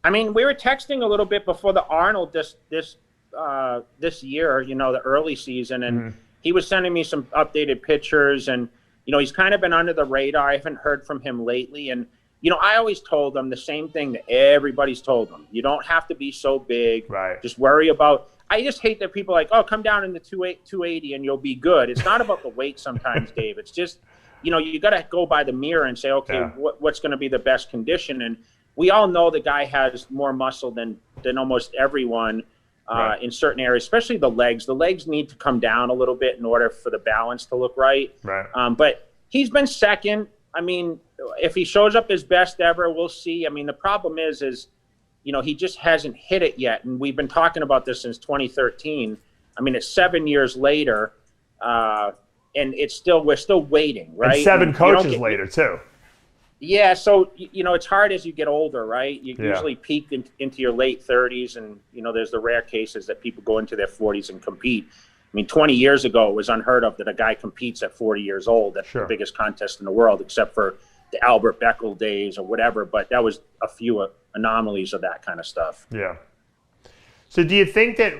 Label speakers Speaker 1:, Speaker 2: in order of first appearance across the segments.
Speaker 1: I mean, we were texting a little bit before the Arnold this year, you know, the early season, and he was sending me some updated pictures, and you know, he's kind of been under the radar. I haven't heard from him lately, and you know, I always told him the same thing that everybody's told him. You don't have to be so big.
Speaker 2: Right.
Speaker 1: Just worry about. I just hate that people are like, oh, come down in the 280 and you'll be good. It's not about the weight sometimes, Dave. It's just, you know, you got to go by the mirror and say, okay, what's going to be the best condition? And we all know the guy has more muscle than almost everyone in certain areas, especially the legs. The legs need to come down a little bit in order for the balance to look right.
Speaker 2: Right.
Speaker 1: But he's been second. I mean, if he shows up his best ever, we'll see. I mean, the problem is, you know, he just hasn't hit it yet. And we've been talking about this since 2013. I mean, it's 7 years later, and we're still waiting, right?
Speaker 2: And 7 coaches later, too.
Speaker 1: Yeah, so, you know, it's hard as you get older, right? You usually peak into your late 30s, and, you know, there's the rare cases that people go into their 40s and compete. I mean, 20 years ago, it was unheard of that a guy competes at 40 years old. That's the biggest contest in the world, except for the Albert Beckel days or whatever. But that was a few anomalies of that kind of stuff.
Speaker 2: Yeah. So do you think that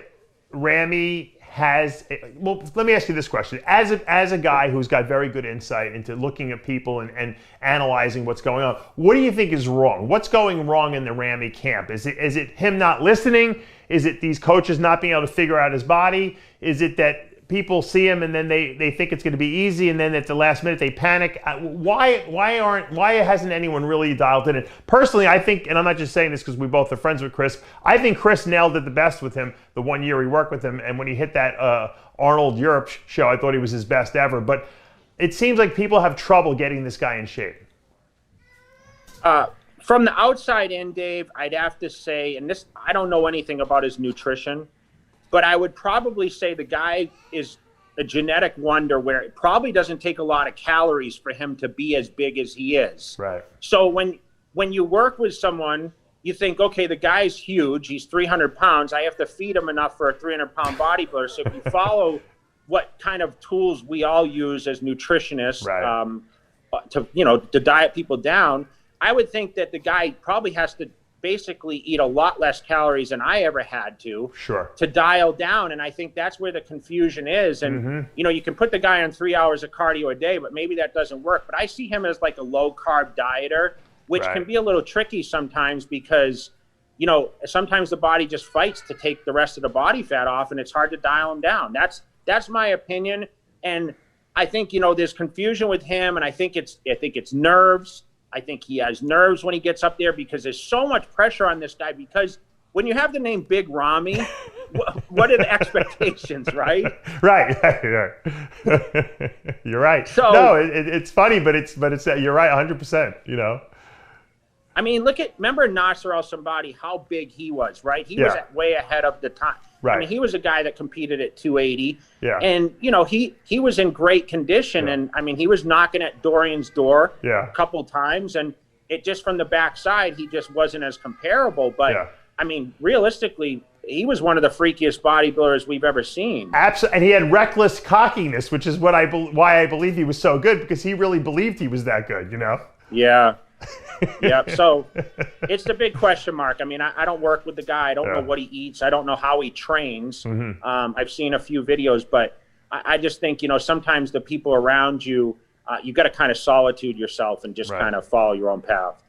Speaker 2: Ramy has, well, let me ask you this question. As a guy who's got very good insight into looking at people and analyzing what's going on, what do you think is wrong? What's going wrong in the Ramy camp? Is it him not listening? Is it these coaches not being able to figure out his body? Is it that people see him and then they think it's going to be easy, and then at the last minute they panic? Why hasn't anyone really dialed in? Personally, I think, and I'm not just saying this because we both are friends with Chris, I think Chris nailed it the best with him the 1 year he worked with him, and when he hit that Arnold Europe show, I thought he was his best ever. But it seems like people have trouble getting this guy in shape.
Speaker 1: From the outside in, Dave, I'd have to say, and this, I don't know anything about his nutrition, but I would probably say the guy is a genetic wonder where it probably doesn't take a lot of calories for him to be as big as he is.
Speaker 2: Right.
Speaker 1: So when you work with someone, you think, okay, the guy's huge. He's 300 pounds. I have to feed him enough for a 300-pound bodybuilder. So if you follow what kind of tools we all use as nutritionists to diet people down, I would think that the guy probably has to basically eat a lot less calories than I ever had to dial down. And I think that's where the confusion is. And, you know, you can put the guy on 3 hours of cardio a day, but maybe that doesn't work. But I see him as like a low carb dieter, which can be a little tricky sometimes because, you know, sometimes the body just fights to take the rest of the body fat off, and it's hard to dial him down. That's my opinion. And I think, you know, there's confusion with him, and I think it's nerves. I think he has nerves when he gets up there because there's so much pressure on this guy. Because when you have the name Big Ramy, what are the expectations, right?
Speaker 2: Right. You're right. So, no, it's funny, but it's you're right, 100%. You know.
Speaker 1: I mean, remember Nasser Al-Sambadi, how big he was, right? He was way ahead of the time. Right. I mean, he was a guy that competed at 280. Yeah. And, you know, he was in great condition. Yeah. And, I mean, he was knocking at Dorian's door a couple times. And it just from the backside, he just wasn't as comparable. But, I mean, realistically, he was one of the freakiest bodybuilders we've ever seen. Absolutely.
Speaker 2: And he had reckless cockiness, which is why I believe he was so good, because he really believed he was that good, you know?
Speaker 1: Yeah. Yeah, so it's the big question mark. I mean, I don't work with the guy. I don't know what he eats. I don't know how he trains. I've seen a few videos, but I just think, you know, sometimes the people around you, you got to kind of solitude yourself and just kind of follow your own path.